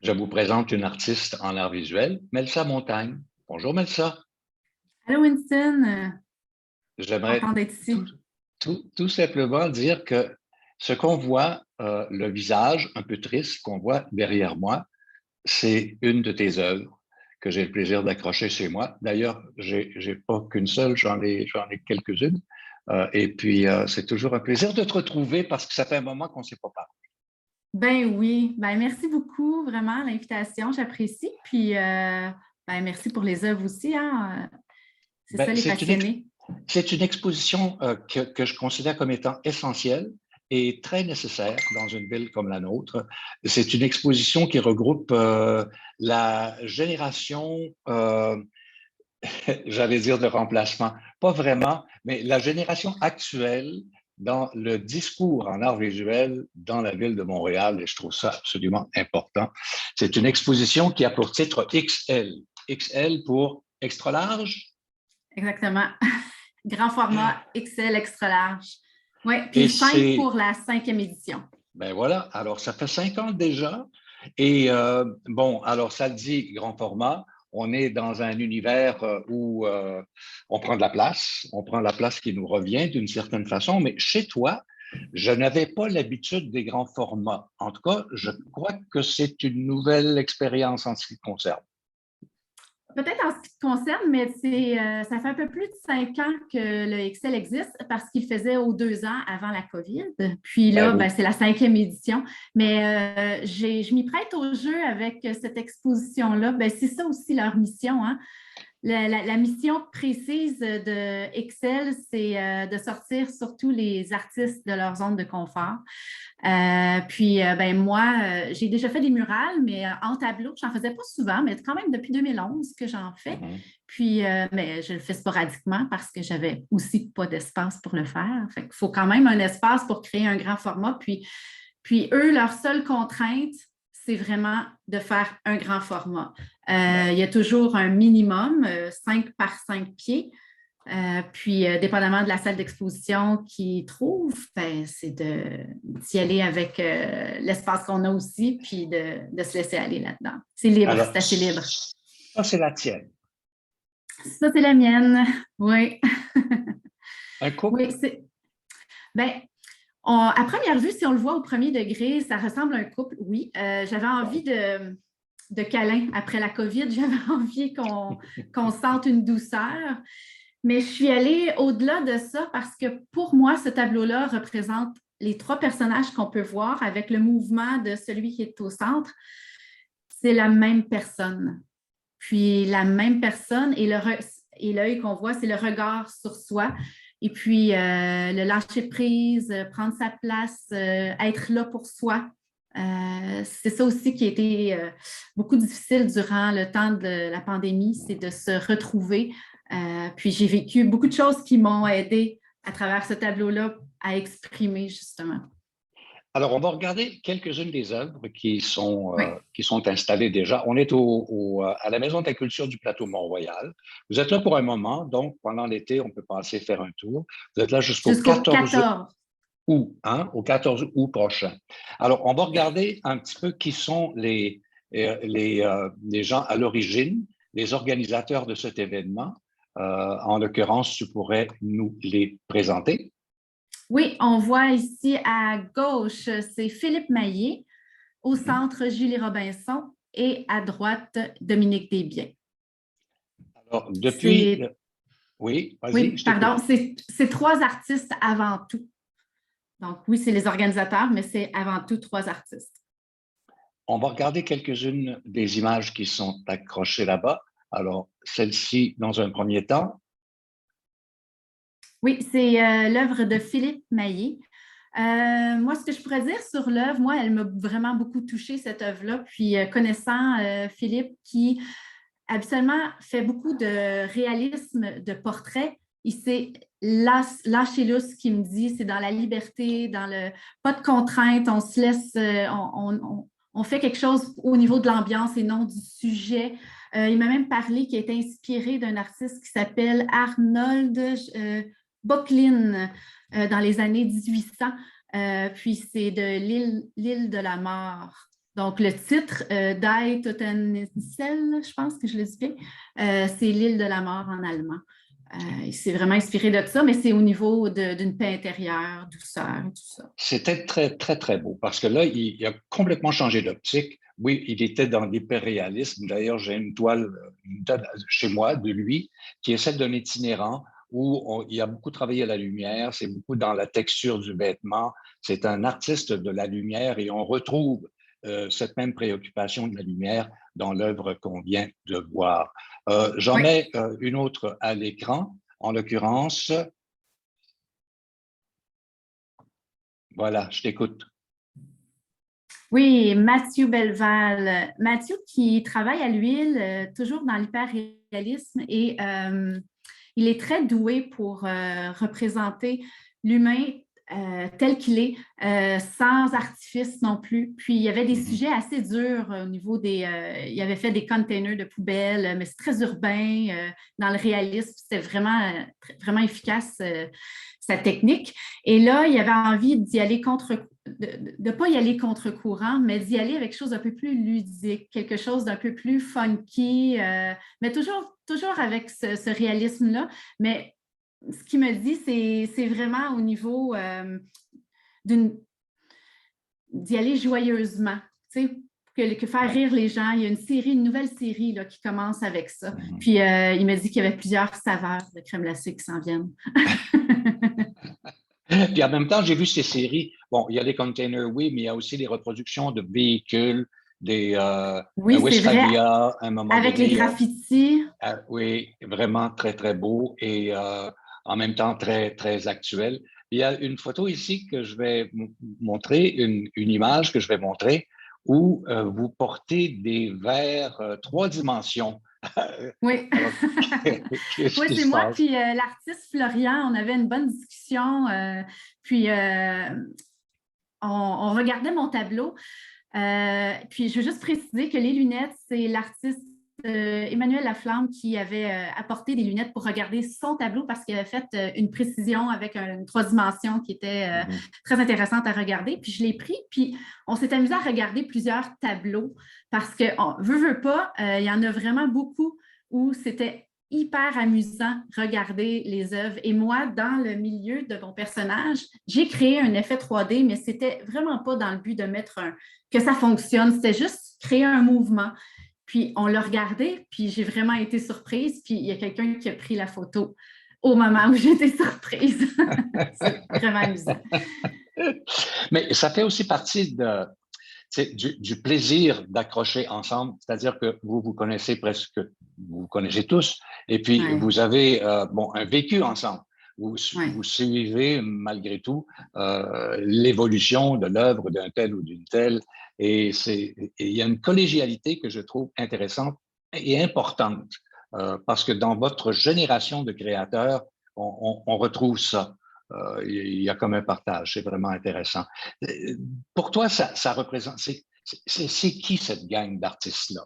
Je vous présente une artiste en art visuel, Melsa Montagne. Bonjour Melsa. Allô Winston, content J'aimerais d'être tout, ici. tout simplement dire que ce qu'on voit, le visage un peu triste qu'on voit derrière moi, c'est une de tes œuvres que j'ai le plaisir d'accrocher chez moi. D'ailleurs, j'ai pas qu'une seule, j'en ai quelques-unes. C'est toujours un plaisir de te retrouver parce que ça fait un moment qu'on ne s'est pas parlé. Ben oui, ben merci beaucoup vraiment l'invitation, j'apprécie. Puis ben merci pour les œuvres aussi, hein. C'est Ben, ça les passionnés. c'est une exposition que je considère comme étant essentielle et très nécessaire dans une ville comme la nôtre. C'est une exposition qui regroupe la génération, j'allais dire de remplacement, pas vraiment, mais la génération actuelle dans le discours en art visuel dans la ville de Montréal, et je trouve ça absolument important. C'est une exposition qui a pour titre XL. XL pour extra large. Exactement. Grand format XL extra large. Oui, puis Et 5 c'est pour la cinquième édition. Ben voilà, alors ça fait 5 ans déjà. Bon, alors ça le dit, grand format, on est dans un univers où on prend de la place, on prend la place qui nous revient d'une certaine façon, mais chez toi, je n'avais pas l'habitude des grands formats. En tout cas, je crois que c'est une nouvelle expérience en ce qui te concerne. Peut-être en ce qui te concerne, mais ça fait un peu plus de 5 ans que le Excel existe parce qu'il faisait aux 2 ans avant la COVID. Puis Ben là, ben, oui. c'est la cinquième édition. Mais je m'y prête au jeu avec cette exposition-là. Ben, c'est ça aussi leur mission, hein. La mission précise de Excel, c'est de sortir surtout les artistes de leur zone de confort. Ben moi, j'ai déjà fait des murales, mais en tableau, je n'en faisais pas souvent, mais quand même depuis 2011 que j'en fais. Mhm. Puis, mais je le fais sporadiquement parce que j'avais aussi pas d'espace pour le faire. Fait qu'il faut quand même un espace pour créer un grand format. Puis eux, leur seule contrainte, c'est vraiment de faire un grand format. Ben, Il y a toujours un minimum, 5 par 5 pieds. Dépendamment de la salle d'exposition qu'ils trouvent, ben, c'est d'y aller avec l'espace qu'on a aussi, puis de se laisser aller là-dedans. C'est libre, alors, c'est assez libre. ça, c'est la tienne. Ça, c'est la mienne. Oui. Un Oui, couple? c'est. Ben, à première vue, si on le voit au premier degré, ça ressemble à un couple, oui. J'avais envie Bon. de câlin après la COVID. J'avais envie qu'on sente une douceur. Mais je suis allée au-delà de ça parce que pour moi, ce tableau-là représente les trois personnages qu'on peut voir avec le mouvement de celui qui est au centre. C'est la même personne. Puis la même personne et l'œil qu'on voit, c'est le regard sur soi. Et puis le lâcher prise, prendre sa place, être là pour soi. C'est ça aussi qui a été beaucoup difficile durant le temps de la pandémie, c'est de se retrouver. Puis j'ai vécu beaucoup de choses qui m'ont aidé à travers ce tableau-là à exprimer justement. Alors, on va regarder quelques-unes des œuvres Oui, qui sont installées déjà. On est à la Maison de la culture du Plateau Mont-Royal. Vous êtes là pour un moment, donc pendant l'été, on peut passer faire un tour. Vous êtes là jusqu'au jusqu'au 14 14. août, hein, au 14 août prochain. Alors, on va regarder un petit peu qui sont les gens à l'origine, les organisateurs de cet événement. En l'occurrence, tu pourrais nous les présenter. Oui, on voit ici à gauche, c'est Philippe Maillet, au Mhm. centre Julie Robinson et à droite Dominique Desbiens. Alors, C'est, oui, vas-y, oui, je pardon, t'écoute. c'est trois artistes avant tout. Donc oui, c'est les organisateurs, mais c'est avant tout trois artistes. On va regarder quelques-unes des images qui sont accrochées là-bas. Alors, celle-ci, dans un premier temps, Oui, c'est l'œuvre de Philippe Maillet. Moi, ce que je pourrais dire sur l'œuvre, moi, elle m'a vraiment beaucoup touchée, cette œuvre-là. Puis, connaissant Philippe, qui habituellement fait beaucoup de réalisme de portrait, il s'est lâché là ce qu'il me dit, c'est dans la liberté, dans le pas de contraintes, on se laisse, on fait quelque chose au niveau de l'ambiance et non du sujet. Il m'a même parlé qu'il est inspiré d'un artiste qui s'appelle Arnold Böcklin dans les années 1800. Puis c'est de l'île de la mort. Donc, le titre, Die Toteninsel, je pense que je le dis bien, c'est l'île de la mort en allemand. C'est vraiment inspiré de ça, mais c'est au niveau d'une paix intérieure, douceur, tout ça. C'était très, très, très beau parce que là, il a complètement changé d'optique. Oui, il était dans l'hyperréalisme. D'ailleurs, j'ai une toile chez moi de lui qui est celle d'un itinérant où il a beaucoup travaillé à la lumière, c'est beaucoup dans la texture du vêtement. C'est un artiste de la lumière et on retrouve cette même préoccupation de la lumière dans l'œuvre qu'on vient de voir. J'en Oui. mets une autre à l'écran, en l'occurrence. Voilà, je t'écoute. Oui, Mathieu Belval. Mathieu qui travaille à l'huile, toujours dans l'hyperréalisme et il est très doué pour représenter l'humain tel qu'il est, sans artifice non plus. Puis, il y avait des sujets assez durs au niveau des... il avait fait des containers de poubelles, mais c'est très urbain. Dans le réalisme, c'était vraiment, vraiment efficace, sa technique. Et là, il avait envie d'y aller de ne pas y aller contre-courant, mais d'y aller avec quelque chose d'un peu plus ludique, quelque chose d'un peu plus funky, mais toujours avec ce réalisme-là. Mais ce qu'il me dit, c'est vraiment au niveau d'y aller joyeusement, tu sais, que faire rire les gens. Il y a une nouvelle série là, qui commence avec ça. Puis il m'a dit qu'il y avait plusieurs saveurs de crème glacée qui s'en viennent. Puis en même temps, j'ai vu ces séries. Bon, il y a des containers, oui, mais il y a aussi des reproductions de véhicules, un Oui, c'est vrai. Westphalia, à un moment Avec les donné. graffitis. Oui, vraiment très, très beau et en même temps très, très actuel. Il y a une photo ici que je vais montrer, une image que je vais montrer où vous portez des verres 3 dimensions. Oui. Alors, qu'est-ce Oui, qui c'est se moi. passe? Puis l'artiste Florian, on avait une bonne discussion. Puis on regardait mon tableau. Puis je veux juste préciser que les lunettes, c'est l'artiste Emmanuel Laflamme qui avait apporté des lunettes pour regarder son tableau parce qu'il avait fait une précision avec une 3 dimensions qui était très intéressante à regarder. Puis je l'ai pris, puis on s'est amusé à regarder plusieurs tableaux parce que, veut pas, il y en a vraiment beaucoup où c'était hyper amusant regarder les œuvres. Et moi, dans le milieu de mon personnage, j'ai créé un effet 3D, mais c'était vraiment pas dans le but de mettre que ça fonctionne. C'était juste créer un mouvement. Puis on l'a regardé, puis j'ai vraiment été surprise. Puis il y a quelqu'un qui a pris la photo au moment où j'étais surprise. C'est vraiment amusant. Mais ça fait aussi partie du plaisir d'accrocher ensemble, c'est-à-dire que vous connaissez presque, vous connaissez tous, et puis Ouais. vous avez un vécu ensemble. Vous Ouais. suivez malgré tout l'évolution de l'œuvre d'un tel ou d'une telle, et il y a une collégialité que je trouve intéressante et importante, parce que dans votre génération de créateurs, on retrouve ça. Il y a comme un partage, c'est vraiment intéressant. Pour toi, ça représente, c'est qui cette gang d'artistes-là?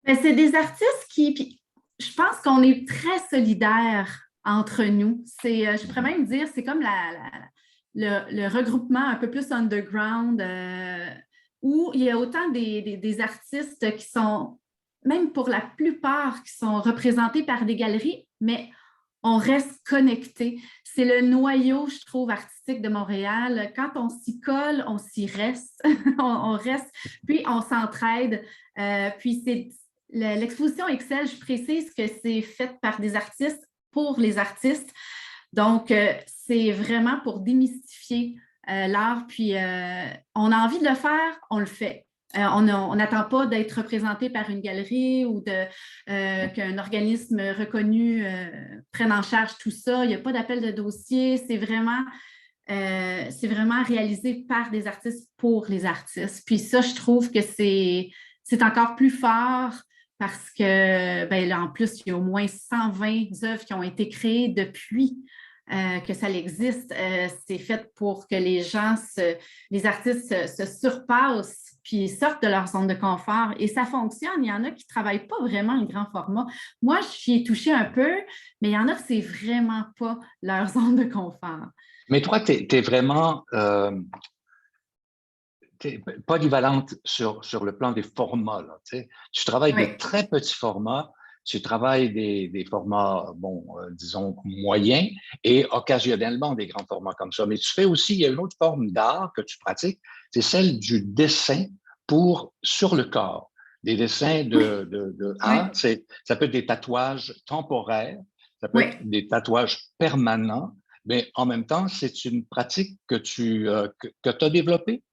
Mais c'est des artistes puis je pense qu'on est très solidaires entre nous. Je pourrais même dire, c'est comme le regroupement un peu plus underground, où il y a autant des artistes qui sont, même pour la plupart, qui sont représentés par des galeries, mais on reste connecté. C'est le noyau, je trouve, artistique de Montréal. Quand on s'y colle, on s'y reste. on reste, puis on s'entraide. Puis c'est l'exposition Excel, je précise que c'est fait par des artistes pour les artistes. Donc, c'est vraiment pour démystifier l'art. Puis, on a envie de le faire, on le fait. On n'attend pas d'être représenté par une galerie ou qu'un organisme reconnu prenne en charge tout ça. Il n'y a pas d'appel de dossier. C'est vraiment réalisé par des artistes pour les artistes. Puis ça, je trouve que c'est encore plus fort parce que, ben là, en plus, il y a au moins 120 œuvres qui ont été créées depuis que ça existe. C'est fait pour que les artistes se surpassent puis sortent de leur zone de confort. Et ça fonctionne. Il y en a qui ne travaillent pas vraiment en grand format. Moi, j'y ai touché un peu, mais il y en a que c'est vraiment pas leur zone de confort. Mais toi, tu es vraiment polyvalente sur le plan des formats. Là, tu travailles Oui, de très petits formats, tu travailles des formats, disons, moyens et occasionnellement des grands formats comme ça. Mais tu fais aussi, il y a une autre forme d'art que tu pratiques, c'est celle du dessin sur le corps. Des dessins oui, ça peut être des tatouages temporaires, ça peut être oui. des tatouages permanents, mais en même temps, c'est une pratique que tu as développée,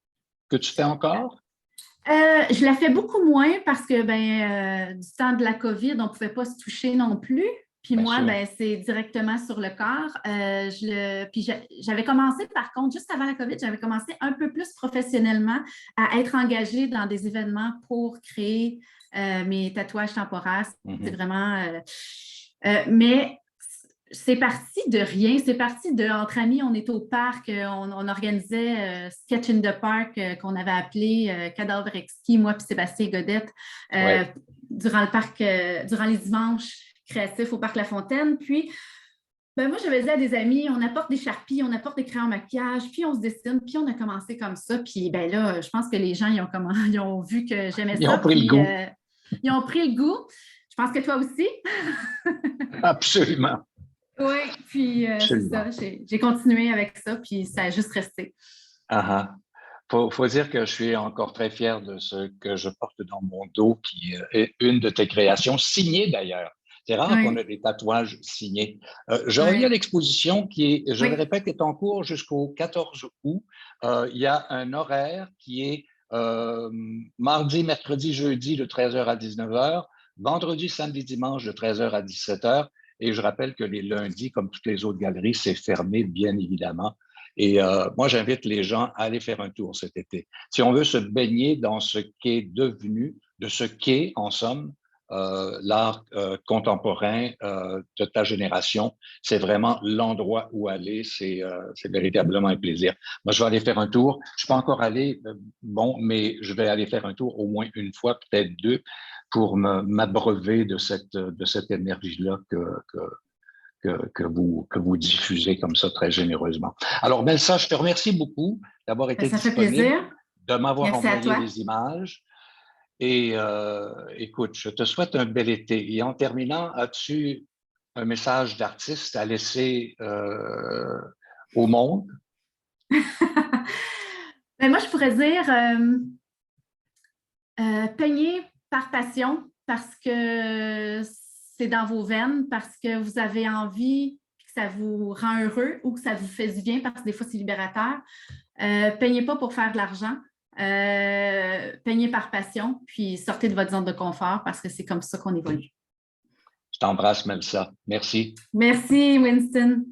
que tu fais encore? Je la fais beaucoup moins parce que du temps de la COVID, on ne pouvait pas se toucher non plus. Puis Bien moi, sûr. c'est directement sur le corps. Puis j'avais commencé, par contre, juste avant la COVID, j'avais commencé un peu plus professionnellement à être engagée dans des événements pour créer mes tatouages temporaires. C'est Mhm. vraiment. Mais c'est parti de rien. C'est parti de, entre amis, on était au parc, on organisait Sketch in the Park qu'on avait appelé Cadavre Exquis, moi puis Sébastien Godette, euh, Oui. durant le parc, durant les dimanches créatifs au parc La Fontaine. Puis, moi, j'avais dit à des amis, on apporte des charpies, on apporte des crayons à maquillage, puis on se dessine, puis on a commencé comme ça. Puis là, je pense que les gens, ils ont vu que j'aimais Ils ont ça, pris le puis goût. ils ont pris le goût. Je pense que toi aussi. Absolument. Oui, puis c'est ça, Absolument. j'ai continué avec ça, puis ça a juste resté. Ah ah. Faut dire que je suis encore très fier de ce que je porte dans mon dos, qui est une de tes créations, signée d'ailleurs. C'est rare qu'on ait Oui, des tatouages signés. Je reviens à oui, l'exposition qui est, je le oui. répète, est en cours jusqu'au 14 août. Il y a un horaire qui est mardi, mercredi, jeudi de 13h à 19h, vendredi, samedi, dimanche de 13h à 17h. Et je rappelle que les lundis, comme toutes les autres galeries, c'est fermé, bien évidemment. Et moi, j'invite les gens à aller faire un tour cet été. Si on veut se baigner dans ce qu'est devenu, de ce qu'est, en somme, l'art contemporain de ta génération, c'est vraiment l'endroit où aller. C'est véritablement un plaisir. Moi, je vais aller faire un tour. Je ne suis pas encore allé, mais je vais aller faire un tour au moins une fois, peut-être deux, pour m'abreuver de cette énergie-là que vous diffusez comme ça très généreusement. Alors, Melsa, je te remercie beaucoup d'avoir été Ça fait disponible, plaisir. de m'avoir Merci à envoyé toi. les images. Et écoute, je te souhaite un bel été. Et en terminant, as-tu un message d'artiste à laisser au monde? Moi, je pourrais dire peigner par passion parce que c'est dans vos veines, parce que vous avez envie, que ça vous rend heureux ou que ça vous fait du bien parce que des fois, c'est libérateur. Peignez pas pour faire de l'argent. Peignez par passion, puis sortez de votre zone de confort parce que c'est comme ça qu'on évolue. Je t'embrasse, Melsa. Merci. Merci, Winston.